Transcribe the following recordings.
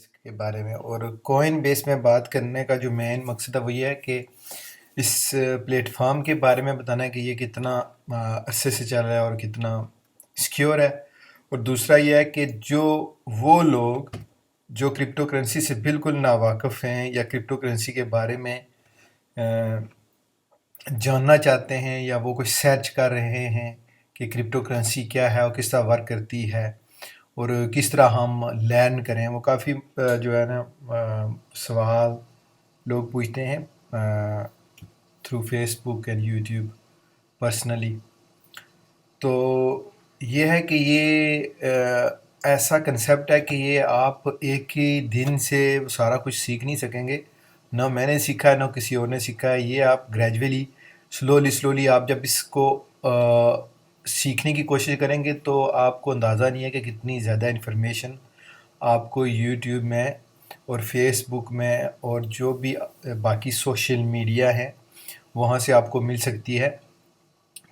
Base के बारे में। और कॉइन बेस में बात करने का जो मेन मकसद है वो ये है कि इस प्लेटफॉर्म के बारे में बताना है कि ये कितना अच्छे से चल रहा है और कितना सिक्योर है। और दूसरा ये है कि जो वो लोग जो क्रिप्टो करेंसी से बिल्कुल नावाकिफ़ हैं या क्रिप्टो करेंसी के बारे में अ, जानना चाहते हैं या वो कुछ सर्च कर रहे हैं कि क्रिप्टो करेंसी क्या है और किस तरह वर्क करती है और किस तरह हम लर्न करें, वो काफ़ी जो है ना सवाल लोग पूछते हैं through Facebook and YouTube personally. तो ये है कि ये ऐसा कंसेप्ट है कि ये आप एक ही दिन से सारा कुछ सीख नहीं सकेंगे। ना मैंने सीखा है ना किसी और ने सीखा है। ये आप ग्रेजुअली स्लोली स्लोली आप जब इसको सीखने की कोशिश करेंगे तो आपको अंदाज़ा नहीं है कि कितनी ज़्यादा इन्फॉर्मेशन आपको यूट्यूब में और फेसबुक में और जो भी बाकी सोशल मीडिया है वहाँ से आपको मिल सकती है।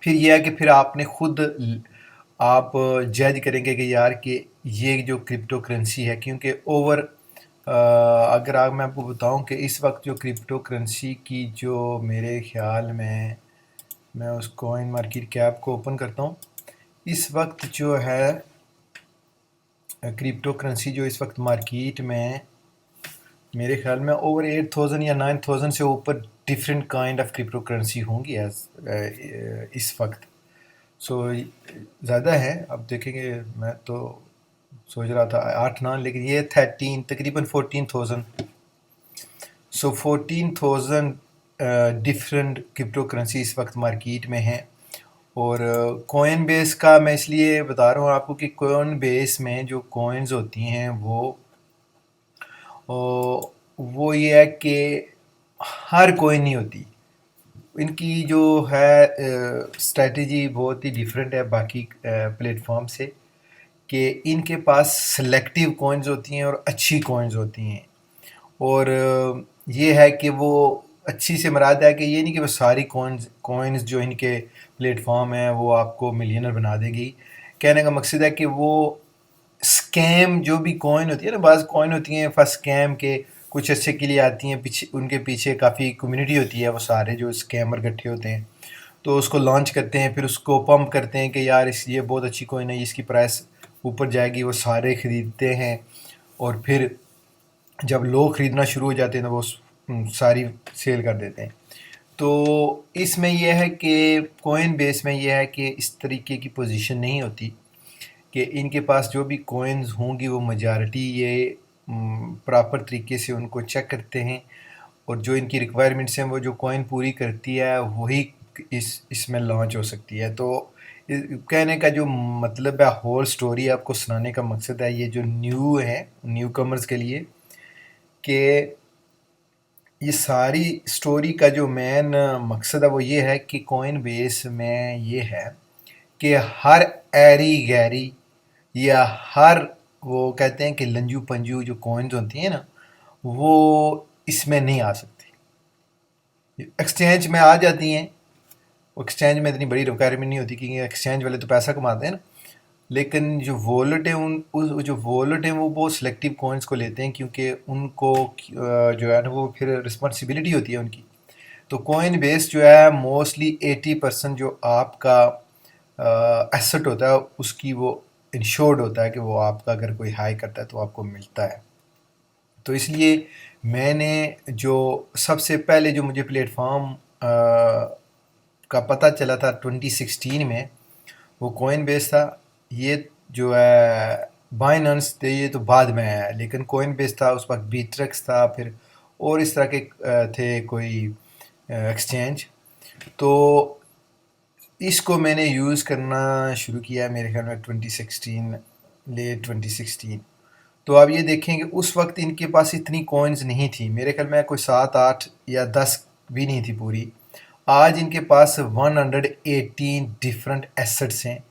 फिर यह है कि फिर आपने खुद आप जज करेंगे कि यार कि ये जो क्रिप्टो करेंसी है, क्योंकि अगर मैं आपको बताऊं कि इस वक्त जो क्रिप्टो करेंसी की जो मेरे ख्याल में, मैं उस कॉइन मार्केट कैप को ओपन करता हूं, इस वक्त जो है क्रिप्टो करेंसी जो इस वक्त मार्केट में मेरे ख्याल में ओवर 8,000 या 9,000 से ऊपर different kind of crypto currency होंगी इस वक्त। सो ज़्यादा है, अब देखेंगे। मैं तो सोच रहा था 8-9, लेकिन ये 13 तकरीबन 14,000। सो 14,000 डिफरेंट क्रिप्टो करेंसी इस वक्त मार्केट में हैं। और कॉइन बेस का मैं इसलिए बता रहा हूँ आपको कि कॉइन बेस में जो कॉइन्स होती हैं वो ये है कि हर कॉइन नहीं होती। इनकी जो है स्ट्रेटजी बहुत ही डिफरेंट है बाकी प्लेटफॉर्म से, कि इनके पास सेलेक्टिव कॉइन्स होती हैं और अच्छी कॉइन्स होती हैं। और ये है कि वो अच्छी से मुराद है कि ये नहीं कि वो सारी कॉइन्स जो इनके प्लेटफॉर्म है वो आपको मिलियनर बना देगी। कहने का मकसद है कि वो स्कैम जो भी कॉइन होती है ना, बाज़ कॉइन होती हैं फर्स्ट स्कैम के कुछ अच्छे के लिए आती हैं, पीछे उनके पीछे काफ़ी कम्युनिटी होती है, वो सारे जो स्कैमर इकट्ठे होते हैं तो उसको लॉन्च करते हैं, फिर उसको पंप करते हैं कि यार इस ये बहुत अच्छी कॉइन है, इसकी प्राइस ऊपर जाएगी, वो सारे ख़रीदते हैं। और फिर जब लोग ख़रीदना शुरू हो जाते हैं तो वो सारी सेल कर देते हैं। तो इसमें यह है कि कॉइन बेस में यह है कि इस तरीके की पोजीशन नहीं होती कि इनके पास जो भी कॉइन्स होंगी वो मेजॉरिटी ये प्रॉपर तरीके से उनको चेक करते हैं और जो इनकी रिक्वायरमेंट्स हैं वो जो कॉइन पूरी करती है वही इसमें लॉन्च हो सकती है। तो कहने का जो मतलब है, होल स्टोरी आपको सुनाने का मकसद है ये जो न्यू कमर्स के लिए, कि ये सारी स्टोरी का जो मेन मकसद है वो ये है कि कॉइन बेस में ये है कि हर एरी गैरी या हर, वो कहते हैं कि लंजू पंजू जो कॉइन्स होती हैं ना वो इसमें नहीं आ सकती। एक्सचेंज में आ जाती हैं, एक्सचेंज में इतनी बड़ी रिक्वायरमेंट नहीं होती क्योंकि एक्सचेंज वाले तो पैसा कमाते हैं ना। लेकिन जो वॉलेट है जो वॉलेट है वो बहुत सिलेक्टिव कॉइन्स को लेते हैं, क्योंकि उनको जो है ना वो फिर रिस्पॉन्सिबिलिटी होती है उनकी। तो कॉइन बेस जो है मोस्टली 80% जो आपका एसेट होता है उसकी वो इंश्योर्ड होता है कि वो आपका अगर कोई हाई करता है तो आपको मिलता है। तो इसलिए मैंने जो सबसे पहले जो मुझे प्लेटफॉर्म का पता चला था 2016 में, वो कॉइन बेस था। ये जो है बाइनेंस थे ये तो बाद में आया है, लेकिन कॉइन बेस था उस वक्त, बीट्रेक्स था, फिर और इस तरह के थे कोई एक्सचेंज। तो इसको मैंने यूज़ करना शुरू किया मेरे ख्याल में 2016, लेट 2016। तो आप ये देखें कि उस वक्त इनके पास इतनी कॉइन्स नहीं थी, मेरे ख्याल में कोई 7-8 या 10 भी नहीं थी पूरी। आज इनके पास 118 डिफरेंट एसेट्स हैं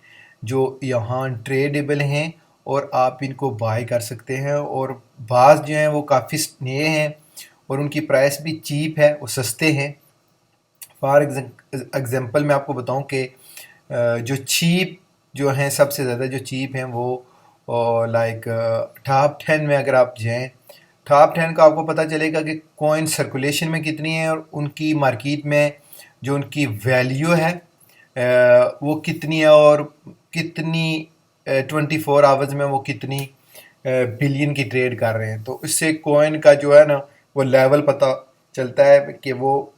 जो यहाँ ट्रेडेबल हैं और आप इनको बाय कर सकते हैं। और बाज़ जो हैं वो काफ़ी नए हैं और उनकी प्राइस भी चीप है, वो सस्ते हैं। फॉर एग्ज़ाम्पल मैं आपको बताऊं कि जो चीप जो हैं, सबसे ज़्यादा जो चीप हैं वो लाइक टॉप 10 में अगर आप जाएँ टॉप 10 का आपको पता चलेगा कि कॉइन सर्कुलेशन में कितनी है और उनकी मार्केट में जो उनकी वैल्यू है वो कितनी है, और कितनी 24 आवर्स में वो कितनी बिलियन की ट्रेड कर रहे हैं। तो इससे कॉइन का जो है ना वो लेवल पता चलता है कि वो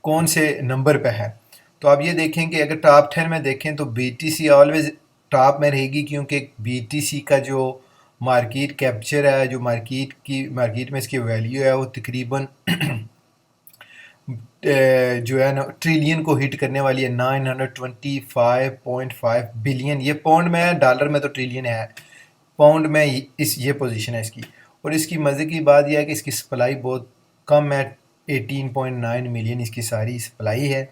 कौन से नंबर पे है। तो आप ये देखें कि अगर टॉप 10 में देखें तो BTC ऑलवेज टॉप में रहेगी, क्योंकि BTC का जो मार्केट कैप्चर है, जो मार्केट में इसकी वैल्यू है वो तकरीबन जो है ना ट्रिलियन को हिट करने वाली है, 925.5 बिलियन। ये पाउंड में है, डॉलर में तो ट्रिलियन है, पाउंड में ये पोजीशन है इसकी। और इसकी मज़े की बात यह है कि इसकी सप्लाई बहुत कम है, 18.9 मिलियन इसकी सारी सप्लाई है।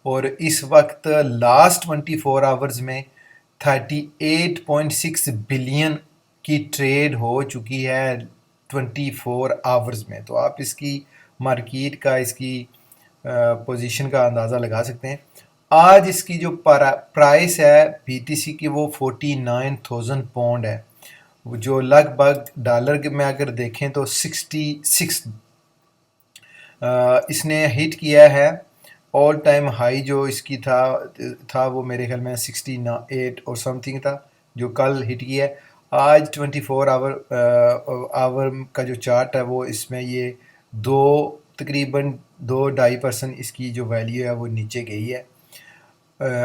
और इस वक्त लास्ट 24 आवर्स में 38.6 बिलियन की ट्रेड हो चुकी है 24 आवर्स में। तो आप इसकी मार्केट का, इसकी पोजीशन का अंदाज़ा लगा सकते हैं। आज इसकी जो प्राइस है BTC की वो 49,000 पाउंड है, जो लगभग डॉलर में अगर देखें तो 66 इसने हिट किया है। ऑल टाइम हाई जो इसकी था वो मेरे ख्याल में 68 और समथिंग था, जो कल हिट किया है। आज 24 आवर का जो चार्ट है वो इसमें ये दो तकरीबन 2-2.5% इसकी जो वैल्यू है वो नीचे गई है।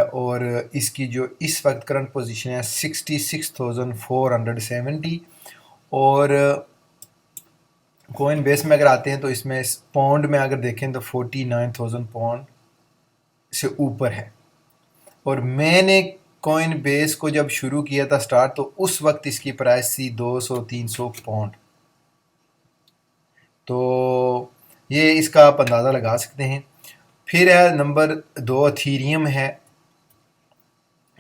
और इसकी जो इस वक्त करंट पोजीशन है 66,470। और कोइन बेस में अगर आते हैं तो इसमें पाउंड में अगर देखें तो 49,000 पाउंड से ऊपर है। और मैंने कॉइन बेस को जब शुरू किया था स्टार्ट, तो उस वक्त इसकी प्राइस थी 200-300 पाउंड। तो ये इसका आप अंदाज़ा लगा सकते हैं। फिर है नंबर 2 अथीरियम है,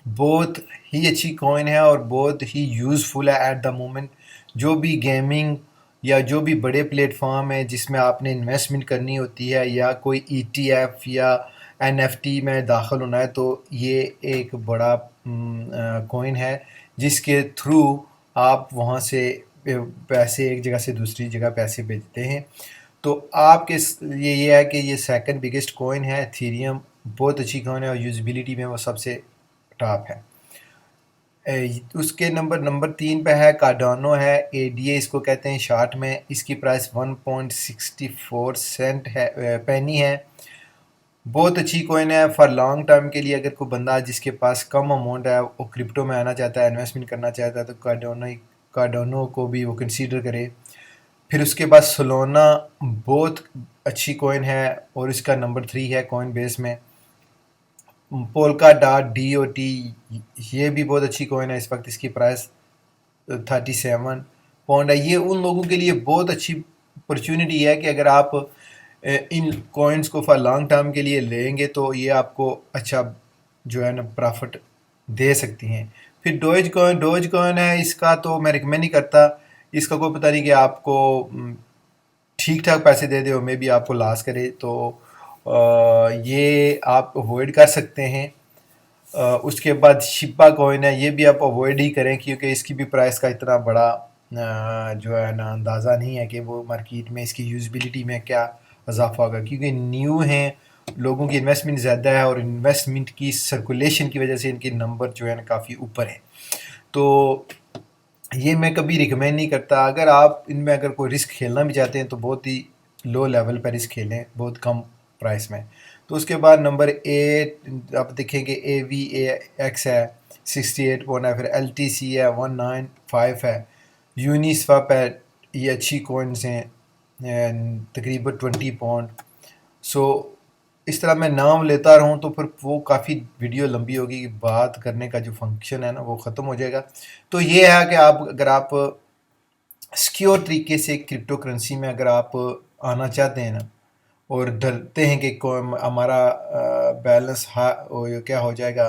बहुत ही अच्छी कॉइन है और बहुत ही यूज़फुल है एट द मोमेंट। जो भी गेमिंग या जो भी बड़े प्लेटफॉर्म है जिसमें आपने इन्वेस्टमेंट करनी होती है, या कोई ETF या NFT में दाखिल होना है, तो ये एक बड़ा कॉइन है जिसके थ्रू आप वहाँ से पैसे एक जगह से दूसरी जगह पैसे भेजते हैं। तो आपके ये है कि ये सेकंड बिगेस्ट कॉइन है एथेरियम, बहुत अच्छी कॉइन है और यूज़बिलिटी में वो सबसे टॉप है। उसके नंबर 3 पे है कार्डानो है, ADA इसको कहते हैं शार्ट में। इसकी प्राइस 1.64 सेंट है, पेनी है। बहुत अच्छी कॉइन है फॉर लॉन्ग टर्म के लिए। अगर कोई बंदा जिसके पास कम अमाउंट है, वो क्रिप्टो में आना चाहता है, इन्वेस्टमेंट करना चाहता है, तो कार्डानो को भी वो कंसीडर करे। फिर उसके बाद सोलोना बहुत अच्छी कॉइन है और इसका नंबर 3 है कॉइन बेस में। पोल्का डॉट DOT ये भी बहुत अच्छी कॉइन है, इस वक्त इसकी प्राइस 37 पाउंड है। ये उन लोगों के लिए बहुत अच्छी अपॉर्चुनिटी है कि अगर आप इन कॉइन्स को फॉर लॉन्ग टर्म के लिए लेंगे तो ये आपको अच्छा जो है ना प्रॉफिट दे सकती हैं। फिर डोज कॉइन है, इसका तो मैं रिकमेंड नहीं करता। इसका कोई पता नहीं कि आपको ठीक ठाक पैसे दे दे और मे भी आपको लॉस करे, तो ये आप अवॉइड कर सकते हैं। उसके बाद शिपा कॉइन है, ये भी आप अवॉइड ही करें, क्योंकि इसकी भी प्राइस का इतना बड़ा जो है ना अंदाज़ा नहीं है कि वो मार्केट में इसकी यूज़बिलिटी में क्या इजाफा होगा, क्योंकि न्यू हैं, लोगों की इन्वेस्टमेंट ज़्यादा है और इन्वेस्टमेंट की सर्कुलेशन की वजह से इनके नंबर जो है ना काफ़ी ऊपर है। तो ये मैं कभी रिकमेंड नहीं करता। अगर आप इनमें अगर कोई रिस्क खेलना भी चाहते हैं तो बहुत ही लो लेवल पर रिस्क खेलें, बहुत कम प्राइस में। तो उसके बाद नंबर 8 आप देखेंगे AVAX है, 68 पॉइंट है। फिर LTC है, 195 है। यूनिस्वाप है, ये अच्छी कॉइन्स हैं, तकरीबन 20 पाउंड। सो इस तरह मैं नाम लेता रहूँ तो फिर वो काफ़ी वीडियो लंबी होगी, बात करने का जो फंक्शन है ना वो ख़त्म हो जाएगा। तो ये है कि आप अगर आप सिक्योर तरीके से क्रिप्टो करेंसी में अगर आप आना चाहते हैं ना, और डरते हैं कि हमारा बैलेंस क्या हो जाएगा,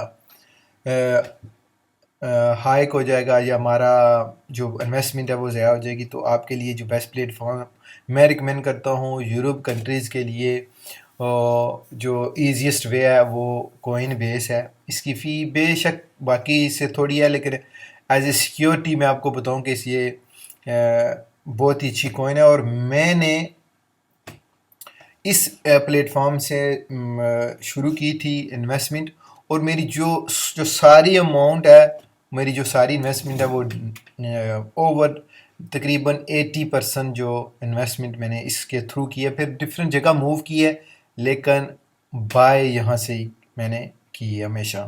हाइक हो जाएगा, या हमारा जो इन्वेस्टमेंट है वो ज़्यादा हो जाएगी, तो आपके लिए जो बेस्ट प्लेटफॉर्म मैं रिकमेंड करता हूँ यूरोप कंट्रीज़ के लिए, जो ईजीएस्ट वे है वो कॉइन बेस है। इसकी फ़ी बेशक बाकी से थोड़ी है, लेकिन एज ए सिक्योरिटी मैं आपको बताऊँ कि ये बहुत ही अच्छी कॉइन है और मैंने इस प्लेटफॉर्म से शुरू की थी इन्वेस्टमेंट। और मेरी जो जो सारी अमाउंट है, मेरी जो सारी इन्वेस्टमेंट है वो ओवर तकरीबन 80% जो इन्वेस्टमेंट मैंने इसके थ्रू की है। फिर डिफरेंट जगह मूव की है, लेकिन बाय यहाँ से ही मैंने की है हमेशा।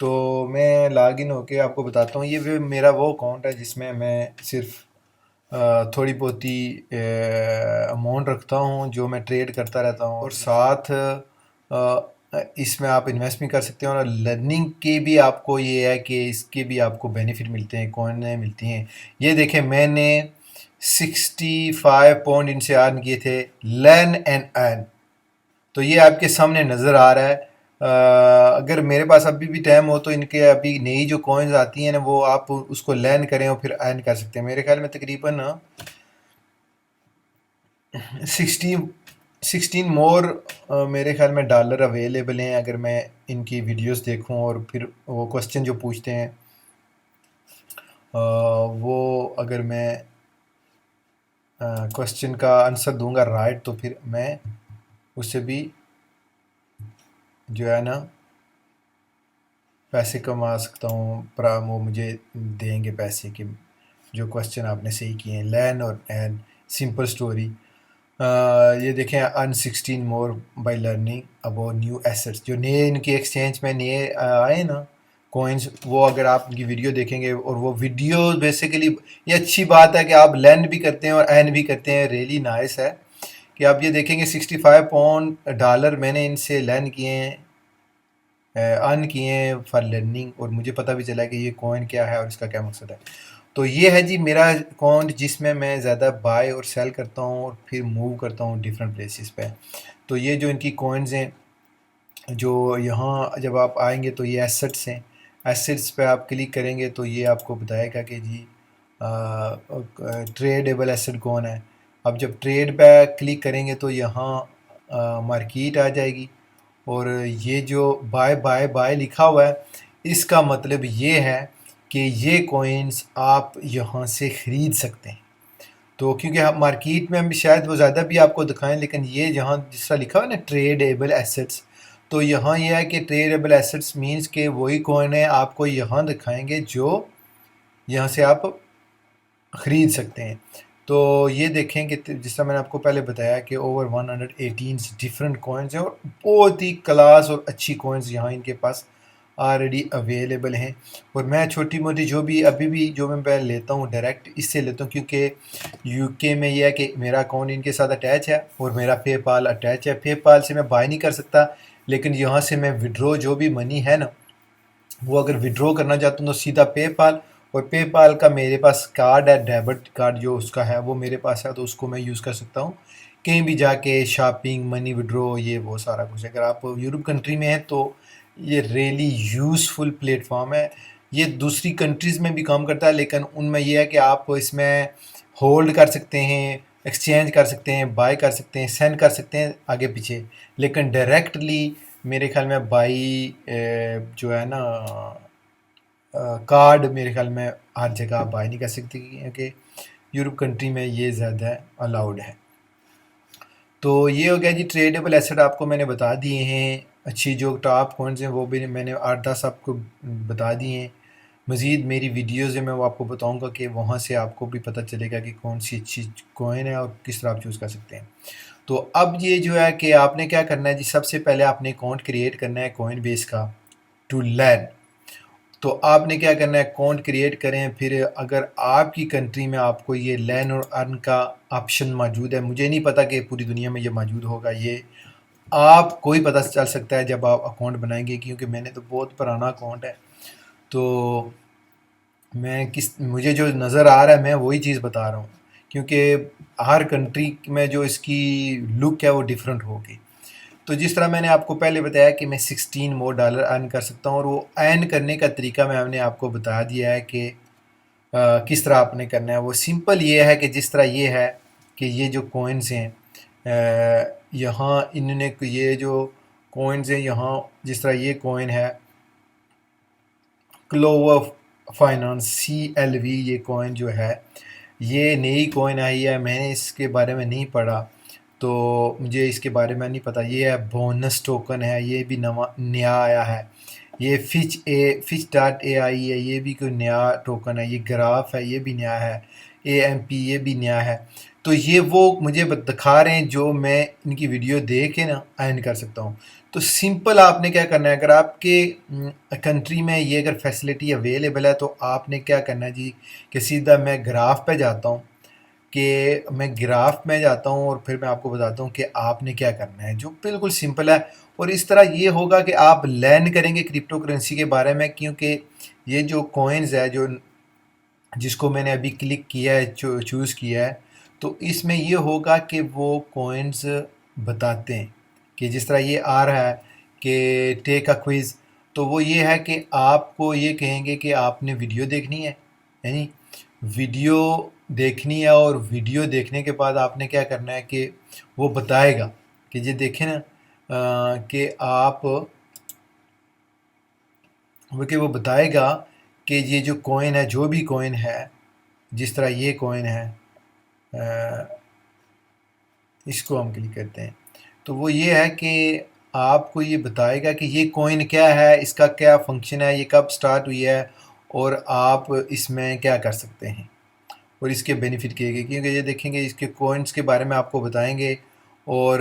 तो मैं लॉग इन होके आपको बताता हूँ, ये मेरा वो अकाउंट है जिसमें मैं सिर्फ थोड़ी बहुत ही अमाउंट रखता हूँ जो मैं ट्रेड करता रहता हूँ। और साथ इसमें आप इन्वेस्ट भी कर सकते हैं और लर्निंग के भी आपको ये है कि इसके भी आपको बेनिफिट मिलते हैं, कॉइनें मिलती हैं। ये देखें, मैंने 65 पॉइंट इनसे अर्न किए थे, लर्न एंड अर्न। तो ये आपके सामने नज़र आ रहा है। अगर मेरे पास अभी भी टाइम हो तो इनके अभी नई जो कॉइन्स आती हैं ना, वो आप उसको लर्न करें और फिर अर्न कर सकते हैं। मेरे ख्याल में तकरीबन 16 मोर मेरे ख्याल में डॉलर अवेलेबल हैं, अगर मैं इनकी वीडियोस देखूं। और फिर वो क्वेश्चन जो पूछते हैं वो अगर मैं क्वेश्चन का आंसर दूंगा राइट, तो फिर मैं उससे भी जो है ना पैसे कमा सकता हूँ। वो मुझे देंगे पैसे कि जो क्वेश्चन आपने सही किए हैं। लर्न और एंड सिंपल स्टोरी। ये देखें, earn 16 more by learning about new assets. जो नए इनकी एक्सचेंज में नए आए ना कॉइन्स, वो अगर आप उनकी वीडियो देखेंगे, और वो वीडियो बेसिकली ये अच्छी बात है कि आप लर्न भी करते हैं और अर्न भी करते हैं। रियली नाइस है कि आप ये देखेंगे 65 पाउंड डॉलर मैंने इनसे लर्न किए हैं, अर्न किए हैं फॉर लर्निंग। और मुझे पता भी चला कि ये कॉइन क्या है और इसका क्या मकसद है। तो ये है जी मेरा अकाउंट जिसमें मैं ज़्यादा बाय और सेल करता हूँ और फिर मूव करता हूँ डिफरेंट प्लेसेस पे। तो ये जो इनकी कॉइन्स हैं, जो यहाँ जब आप आएंगे तो ये एसेट्स हैं। एसेट्स पे आप क्लिक करेंगे तो ये आपको बताएगा कि जी ट्रेडेबल एसेट कौन है। अब जब ट्रेड पे क्लिक करेंगे तो यहाँ मार्केट आ जाएगी। और ये जो बाय बाय बाय लिखा हुआ है, इसका मतलब ये है कि ये कॉइन्स आप यहाँ से ख़रीद सकते हैं। तो क्योंकि हम मार्केट में हम शायद वो ज़्यादा भी आपको दिखाएं, लेकिन ये जहाँ जिस तरह लिखा हुआ है ना ट्रेडेबल एसेट्स, तो यहाँ ये है कि ट्रेडेबल एसेट्स मींस के वही कॉइन है आपको यहाँ दिखाएंगे जो यहाँ से आप ख़रीद सकते हैं। तो ये देखें कि जिस तरह मैंने आपको पहले बताया कि ओवर 118 डिफरेंट कॉइन्स हैं और बहुत ही क्लास और अच्छी कॉइन्स यहाँ इनके पास ऑलरेडी अवेलेबल हैं। और मैं छोटी मोटी जो भी अभी भी जो मैं लेता हूँ डायरेक्ट इससे लेता हूँ, क्योंकि यूके में यह है कि मेरा अकाउंट इनके साथ अटैच है और मेरा पेपाल अटैच है। पेपाल से मैं बाय नहीं कर सकता, लेकिन यहाँ से मैं विड्रॉ जो भी मनी है ना, वो अगर विड्रॉ करना चाहता हूँ तो सीधा पेपाल। और पेपाल का मेरे पास कार्ड है, डेबिट कार्ड जो उसका है वो मेरे पास है, तो उसको मैं यूज़ कर सकता हूँ कहीं भी जाके शॉपिंग, मनी विड्रॉ, ये वो सारा कुछ। अगर आप यूरोप कंट्री में हैं तो ये रियली यूज़फुल प्लेटफॉर्म है। ये दूसरी कंट्रीज़ में भी काम करता है, लेकिन उनमें यह है कि आप इसमें होल्ड कर सकते हैं, एक्सचेंज कर सकते हैं, बाय कर सकते हैं, सेंड कर सकते हैं आगे पीछे। लेकिन डायरेक्टली मेरे ख्याल में बाई जो है ना कार्ड, मेरे ख्याल में हर जगह आप बाय नहीं कर सकते, क्योंकि यूरोप कंट्री में ये ज़्यादा अलाउड है। तो ये हो गया जी ट्रेडेबल एसेट आपको मैंने बता दिए हैं। अच्छी जो टॉप कॉइन्स हैं वो भी मैंने 8-10 आपको बता दिए हैं। मज़ीद मेरी वीडियोज़ में वो आपको बताऊंगा कि वहाँ से आपको भी पता चलेगा कि कौन सी अच्छी कॉइन है और किस तरह आप चूज़ कर सकते हैं। तो अब ये जो है कि आपने क्या करना है जी, सबसे पहले आपने अकाउंट क्रिएट करना है कॉइन बेस का टू लर्न। तो आपने क्या करना है, अकाउंट क्रिएट करें। फिर अगर आपकी कंट्री में आपको ये लर्न और अर्न का ऑप्शन मौजूद है, मुझे नहीं पता कि पूरी दुनिया में ये मौजूद होगा, ये आपको ही पता चल सकता है जब आप अकाउंट बनाएंगे, क्योंकि मैंने तो बहुत पुराना अकाउंट है। तो मैं मुझे जो नज़र आ रहा है मैं वही चीज़ बता रहा हूँ, क्योंकि हर कंट्री में जो इसकी लुक है वो डिफरेंट होगी। तो जिस तरह मैंने आपको पहले बताया कि मैं 16 मोर डॉलर अर्न कर सकता हूँ, और वो अर्न करने का तरीका मैंने आपको बता दिया है कि किस तरह आपने करना है। वो सिंपल ये है कि जिस तरह ये है कि ये जो कॉइन्स हैं, यहाँ इन्होंने ये जो कॉइन्स हैं यहाँ, जिस तरह ये कॉइन है क्लोवर फाइनेंस CLV, ये कॉइन जो है ये नई कॉइन आई है, मैंने इसके बारे में नहीं पढ़ा, तो मुझे इसके बारे में नहीं पता। ये है बोनस टोकन है, ये भी नवा नया आया है। ये फिच डॉट ए आई है, ये भी कोई नया टोकन है। ये ग्राफ है, ये भी नया है। ए एम पी, ये भी नया है। तो ये वो मुझे दिखा रहे हैं जो मैं इनकी वीडियो देख के ना अर्न कर सकता हूँ। तो सिंपल आपने क्या करना है, अगर आपके कंट्री में ये अगर फैसिलिटी अवेलेबल है तो आपने क्या करना है जी, कि सीधा मैं ग्राफ पे जाता हूँ, कि मैं ग्राफ में जाता हूँ और फिर मैं आपको बताता हूँ कि आपने क्या करना है, जो बिल्कुल सिंपल है। और इस तरह ये होगा कि आप लर्न करेंगे क्रिप्टो करेंसी के बारे में, क्योंकि ये जो कॉइन्स है, जो जिसको मैंने अभी क्लिक किया है, चूज़ किया है, तो इसमें ये होगा कि वो कॉइन्स बताते हैं कि जिस तरह ये आ रहा है कि टेक अ क्विज़, तो वो ये है कि आपको ये कहेंगे कि आपने वीडियो देखनी है, यानी वीडियो देखनी है। और वीडियो देखने के बाद आपने क्या करना है कि वो बताएगा कि ये देखें ना, कि आप वो बताएगा कि ये जो कॉइन है, जो भी कॉइन है, जिस तरह ये कॉइन है, अ, इसको हम क्लिक करते हैं, तो वो ये है कि आपको ये बताएगा कि ये कॉइन क्या है, इसका क्या फंक्शन है, ये कब स्टार्ट हुई है, और आप इसमें क्या कर सकते हैं, और इसके बेनिफिट किए गए, क्योंकि ये देखेंगे इसके कॉइन्स के बारे में आपको बताएंगे। और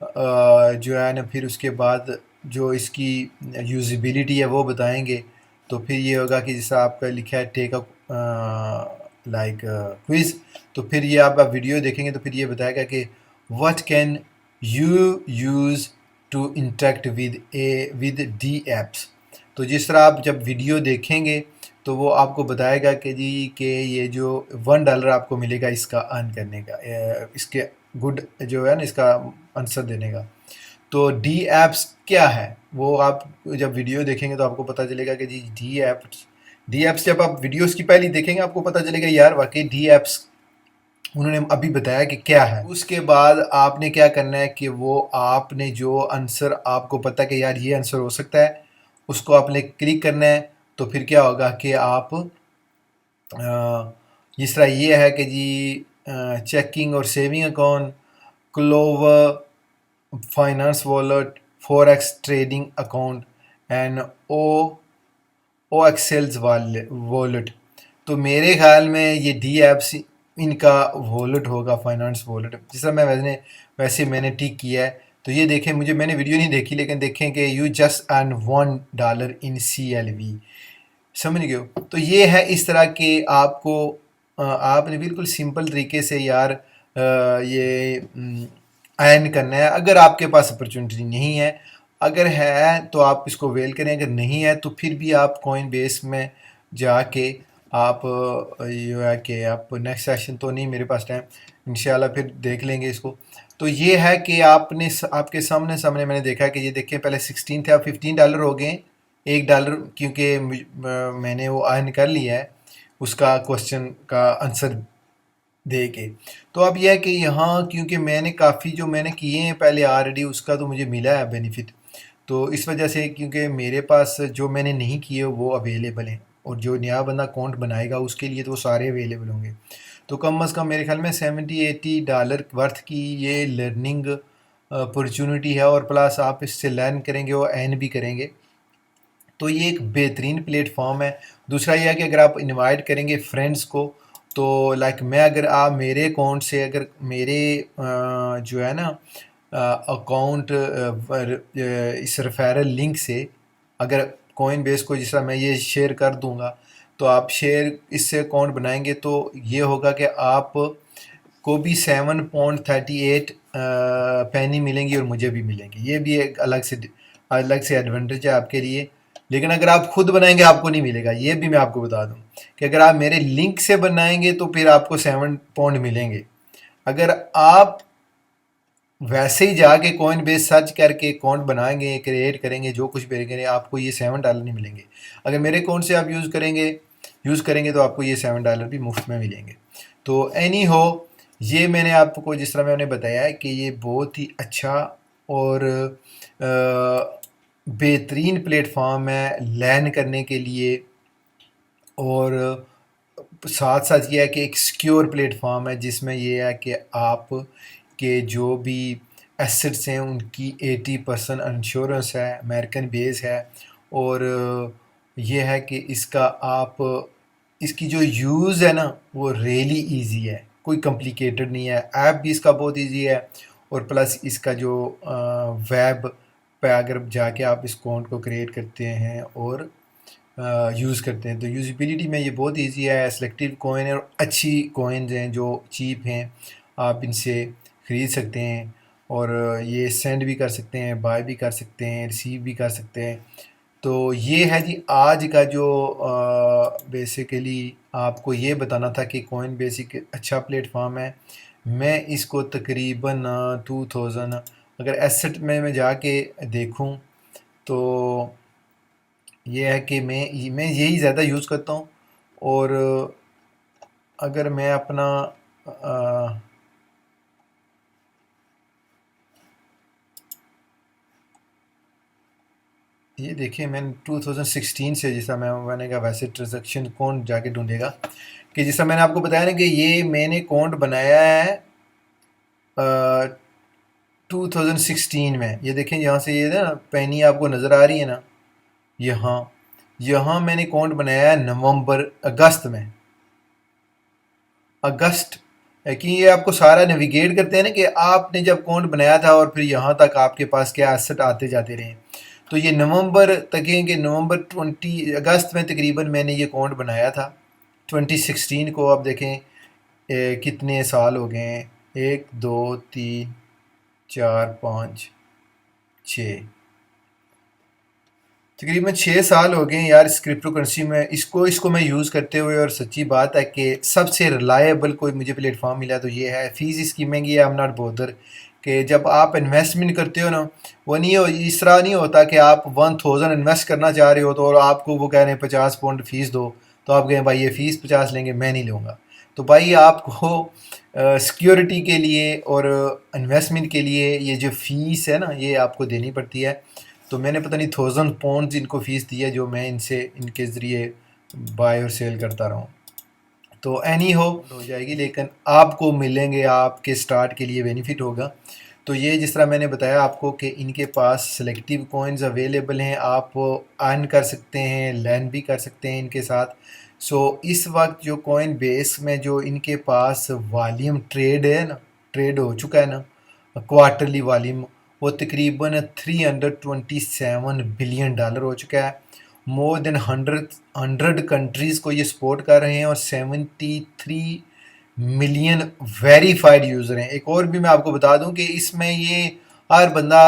जो है ना, फिर उसके बाद जो इसकी यूजिबिलिटी है वो बताएंगे। तो फिर ये होगा कि जैसा आपका लिखा है टेक अ लाइक क्विज़, तो फिर ये आप वीडियो देखेंगे तो फिर ये बताएगा कि what can you use to interact with the apps. तो जिस तरह आप जब वीडियो देखेंगे तो वो आपको बताएगा कि जी कि ये जो $1 आपको मिलेगा इसका अर्न करने का, इसके गुड जो है ना, इसका आंसर देने का। तो डी एप्स क्या है, वो आप जब वीडियो देखेंगे तो आपको पता चलेगा कि जी डी एप्स जब आप वीडियोस की पहली देखेंगे आपको पता चलेगा यार वाकई डी एप्स उन्होंने अभी बताया कि क्या है। उसके बाद आपने क्या करना है कि वो आपने जो आंसर आपको पता कि यार ये आंसर हो सकता है, उसको आपने क्लिक करना है। तो फिर क्या होगा कि आप जिस तरह ये है कि जी चेकिंग और saving account, clover finance wallet, forex trading account and ओ एक्सेल्स वॉलेट। तो मेरे ख्याल में ये डी एप्स इनका वॉलेट होगा, फाइनेंस वॉलेट। जिस तरह वैसे मैंने टिक किया है। तो ये देखें, मैंने वीडियो नहीं देखी, लेकिन देखें कि you just earn $1 in CLV, समझ गए हो। तो ये है इस तरह के आपको आपने बिल्कुल सिंपल तरीके से यार ये अर्न करना है। अगर आपके पास अपॉर्चुनिटी नहीं है, अगर है तो आप इसको वेल करें, अगर नहीं है तो फिर भी आप कॉइन बेस में जाके आप ये है कि आप नेक्स्ट सेशन तो नहीं मेरे पास टाइम, इंशाल्लाह फिर देख लेंगे इसको। तो ये है कि आपके सामने सामने मैंने देखा है कि ये देखें पहले 16 थे, अब $15 हो गए। $1 क्योंकि मैंने वो अर्न कर लिया है उसका क्वेश्चन का आंसर दे के। तो अब यह है कि यहाँ क्योंकि मैंने काफ़ी जो मैंने किए हैं पहले ऑलरेडी, उसका तो मुझे मिला है बेनिफिट। तो इस वजह से क्योंकि मेरे पास जो मैंने नहीं किए वो अवेलेबल हैं, और जो नया बंदा अकाउंट बनाएगा उसके लिए तो वो सारे अवेलेबल होंगे। तो कम अज़ कम मेरे ख्याल में $70-80 वर्थ की ये लर्निंग अपॉर्चुनिटी है, और प्लस आप इससे लर्न करेंगे और अर्न भी करेंगे। तो ये एक बेहतरीन प्लेटफॉर्म है। दूसरा ये है कि अगर आप इनवाइट करेंगे फ्रेंड्स को, तो लाइक मैं अगर आप मेरे अकाउंट से अगर मेरे जो है ना अकाउंट इस रेफरल लिंक से अगर कॉइन बेस को जिस तरह मैं ये शेयर कर दूंगा, तो आप शेयर इससे अकाउंट बनाएंगे तो ये होगा कि आप को भी 7.38 पैनी मिलेंगी और मुझे भी मिलेंगी। ये भी एक अलग से एडवांटेज है आपके लिए। लेकिन अगर आप खुद बनाएंगे आपको नहीं मिलेगा, ये भी मैं आपको बता दूं कि अगर आप मेरे लिंक से बनाएंगे तो फिर आपको 7 पॉइंट मिलेंगे। अगर आप वैसे ही जाके कॉइन बेस सर्च करके अकाउंट बनाएंगे, क्रिएट करेंगे, जो कुछ भी करेंगे, आपको ये $7 नहीं मिलेंगे। अगर मेरे अकाउंट से आप यूज़ करेंगे तो आपको ये $7 भी मुफ्त में मिलेंगे। तो एनी हो, ये मैंने आपको जिस तरह मैंने बताया है कि ये बहुत ही अच्छा और बेहतरीन प्लेटफॉर्म है लर्न करने के लिए। और साथ साथ ये है कि एक सिक्योर प्लेटफॉर्म है जिसमें ये है कि आप के जो भी एसेट्स हैं उनकी 80% इंश्योरेंस है, अमेरिकन बेस है। और ये है कि इसका आप इसकी जो यूज़ है ना वो रियली इजी है, कोई कॉम्प्लिकेटेड नहीं है। ऐप भी इसका बहुत इजी है। और प्लस इसका जो वेब पे अगर जाके आप इस अकाउंट को क्रिएट करते हैं और यूज़ करते हैं तो यूज़बिलिटी में ये बहुत इजी है। सेलेक्टिव कॉइन है और अच्छी कॉइन्स हैं जो चीप हैं, आप इनसे ख़रीद सकते हैं। और ये सेंड भी कर सकते हैं, बाय भी कर सकते हैं, रिसीव भी कर सकते हैं। तो ये है जी आज का जो बेसिकली आपको ये बताना था कि कॉइन बेसिक अच्छा प्लेटफॉर्म है। मैं इसको तकरीबन 2000 अगर एसेट में मैं जाके देखूं तो ये है कि मैं यही ज़्यादा यूज़ करता हूँ। और अगर मैं अपना अ, ये देखिए मैंने 2016 से, जैसा मैंने कहा वैसे ट्रांजेक्शन कौन जाके ढूंढेगा, कि जैसा मैंने आपको बताया ना कि ये मैंने अकाउंट बनाया है 2016 में। ये देखें यहाँ से ये ना पैनी आपको नज़र आ रही है ना, यहाँ यहाँ मैंने अकाउंट बनाया है नवंबर अगस्त में, अगस्त। कि ये आपको सारा नेविगेट करते हैं ना कि आपने जब अकाउंट बनाया था और फिर यहाँ तक आपके पास क्या एसेट आते जाते रहे। तो ये नवंबर तक है कि नवंबर 20 अगस्त में तकरीबन मैंने ये अकाउंट बनाया था 2016 को। अब देखें कितने साल हो गए हैं, 1 2 3 4 5 6, तकरीबन 6 साल हो गए हैं यार इस क्रिप्टो करेंसी में। इसको इसको मैं यूज़ करते हुए, और सच्ची बात है कि सबसे रिलायबल कोई मुझे प्लेटफॉर्म मिला तो ये है। फ़ीस इसकी महंगी है, आई एम नॉट बोदर। कि जब आप इन्वेस्टमेंट करते हो ना, वो नहीं हो, इस तरह नहीं होता कि आप 1000 इन्वेस्ट करना चाह रहे हो तो और आपको वो कह रहे हैं 50 पाउंड फ़ीस दो, तो आप कहें भाई ये फ़ीस 50 लेंगे, मैं नहीं लूँगा। तो भाई आपको सिक्योरिटी के लिए और इन्वेस्टमेंट के लिए ये जो फ़ीस है ना ये आपको देनी पड़ती है। तो मैंने पता नहीं 1000 पाउंड इनको फ़ीस दी है जो मैं इनसे इनके ज़रिए बाय और सेल करता रहूँ। तो एनी हो जाएगी, लेकिन आपको मिलेंगे, आपके स्टार्ट के लिए बेनिफिट होगा। तो ये जिस तरह मैंने बताया आपको कि इनके पास सेलेक्टिव कॉइन्स अवेलेबल हैं, आप अर्न कर सकते हैं, लर्न भी कर सकते हैं इनके साथ। सो इस वक्त जो कॉइन बेस में जो इनके पास वॉल्यूम ट्रेड है ना, ट्रेड हो चुका है ना, क्वार्टरली वॉल्यूम, वो तकरीबन $327 बिलियन हो चुका है। मोर देन 100 कंट्रीज़ को ये सपोर्ट कर रहे हैं और 73 मिलियन वेरीफाइड यूज़र हैं। एक और भी मैं आपको बता दूं कि इसमें ये हर बंदा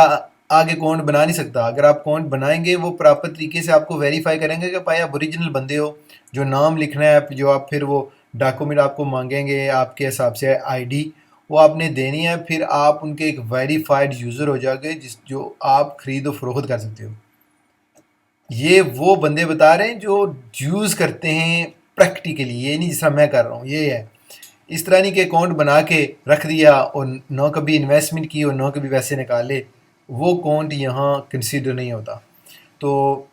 आगे अकाउंट बना नहीं सकता। अगर आप अकाउंट बनाएंगे वो प्रॉपर तरीके से आपको वेरीफाई करेंगे कि भाई आप ओरिजिनल बंदे हो, जो नाम लिखना है, जो आप फिर वो डॉक्यूमेंट आपको मांगेंगे आपके हिसाब से आईडी वो आपने देनी है, फिर आप उनके एक वेरीफाइड यूज़र हो जाओगे जिस जो आप ख़रीदो फरोख्त कर सकते हो। ये वो बंदे बता रहे हैं जो यूज़ करते हैं प्रैक्टिकली, ये नहीं जिस तरह मैं कर रहा हूँ। ये है इस तरह नहीं कि अकाउंट बना के रख दिया और न कभी इन्वेस्टमेंट की और न कभी पैसे निकाले, वो अकाउंट यहाँ कंसीडर नहीं होता। तो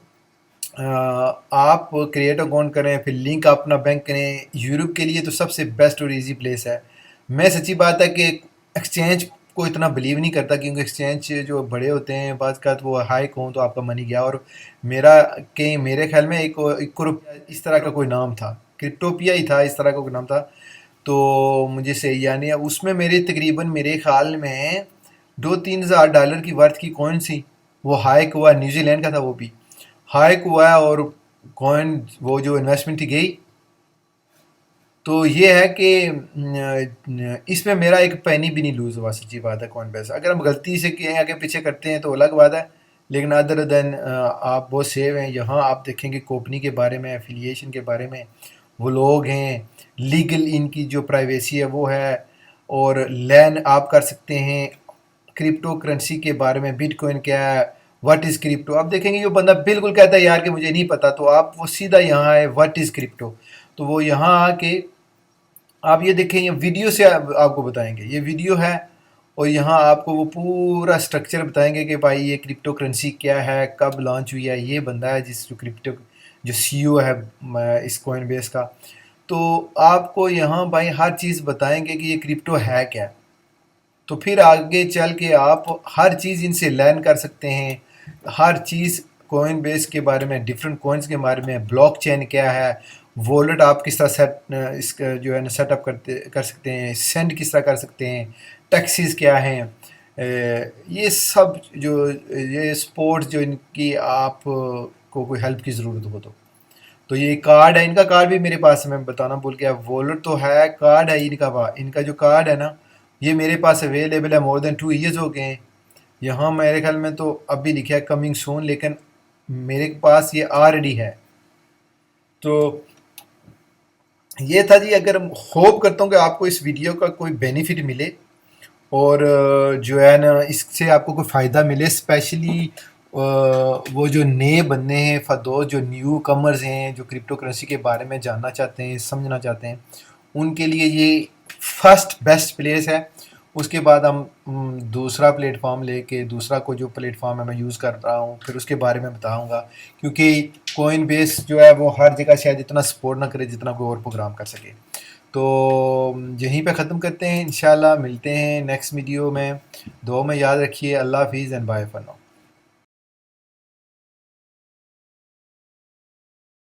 आप क्रिएट अकाउंट करें, फिर लिंक अपना बैंक करें। यूरोप के लिए तो सबसे बेस्ट और इजी प्लेस है। मैं सच्ची बात है कि एक्सचेंज को इतना बिलीव नहीं करता, क्योंकि एक्सचेंज जो बड़े होते हैं बात का तो वो हाई कहूँ तो आपका मनी गया। और मेरा कहीं मेरे ख्याल में एक इस तरह का कोई नाम था, क्रिप्टोपिया ही था, इस तरह का कोई नाम था। तो मुझे सही यानी है उसमें मेरे तकरीबन मेरे ख्याल में 2-3 हज़ार डॉलर की वर्थ की कॉइन सी, वो हाइक हुआ, न्यूजीलैंड का था वो भी हाइक हुआ है, और कॉइन वो जो इन्वेस्टमेंट थी गई। तो ये है कि इसमें मेरा एक पैनी भी नहीं लूज़ हुआ, सच्ची बात है। कौन पैसा अगर हम गलती से कहीं आगे पीछे करते हैं तो अलग बात है, लेकिन अदर देन आप बहुत सेव हैं। यहाँ आप देखेंगे कंपनी के बारे में, एफिलिएशन के बारे में वो लोग हैं, लीगल इनकी जो प्राइवेसी है वो है, और लैन आप कर सकते हैं। क्रिप्टो करेंसी के बारे में, बिटकॉइन क्या है, व्हाट इज़ क्रिप्टो, आप देखेंगे जो बंदा बिल्कुल कहता है यार कि मुझे नहीं पता, तो आप वो सीधा यहाँ है व्हाट इज़ क्रिप्टो, तो वो यहाँ आके आप ये देखें, ये वीडियो से आपको बताएंगे, ये वीडियो है। और यहाँ आपको वो पूरा स्ट्रक्चर बताएंगे कि भाई ये क्रिप्टो करेंसी क्या है, कब लॉन्च हुई है, ये बंदा है जिस जो क्रिप्टो जो सीईओ है इस कॉइन बेस का। तो आपको यहाँ भाई हर चीज़ बताएंगे कि ये क्रिप्टो है क्या। तो फिर आगे चल के आप हर चीज़ इनसे लर्न कर सकते हैं, हर चीज़ कॉइन बेस के बारे में, डिफरेंट कॉइन्स के बारे में, ब्लॉकचेन क्या है, वॉलेट आप किस तरह इसका जो है ना सेटअप कर सकते हैं, सेंड किस तरह कर सकते हैं, टैक्सीज क्या हैं, ये सब जो ये स्पोर्ट्स जो इनकी आप को कोई हेल्प की ज़रूरत हो तो ये कार्ड है, इनका कार्ड भी मेरे पास है, मैं बताना भूल गया। वॉलेट तो है, कार्ड है इनका जो कार्ड है ना, ये मेरे पास अवेलेबल है, मोर देन 2 ईयर्स हो गए हैं। यहाँ मेरे ख्याल में तो अभी लिखा है कमिंग सून, लेकिन मेरे पास ये ऑलरेडी है। तो ये था जी, अगर होप करता हूँ कि आपको इस वीडियो का कोई बेनिफिट मिले और जो है ना इससे आपको कोई फ़ायदा मिले, स्पेशली वो जो नए बंदे हैं, फदो जो न्यू कमर्स हैं, जो क्रिप्टो करेंसी के बारे में जानना चाहते हैं, समझना चाहते हैं, उनके लिए ये फर्स्ट बेस्ट प्लेस है। उसके बाद हम दूसरा प्लेटफॉर्म लेके, दूसरा को जो प्लेटफॉर्म है मैं यूज़ कर रहा हूँ, फिर उसके बारे में बताऊँगा, क्योंकि कोइन बेस जो है वो हर जगह शायद इतना सपोर्ट ना करे जितना कोई और प्रोग्राम कर सके। तो यहीं पे ख़त्म करते हैं, इंशाल्लाह मिलते हैं नेक्स्ट वीडियो में। दुआ में याद रखिए। अल्लाह हाफिज़ एंड बाय फॉर नाउ।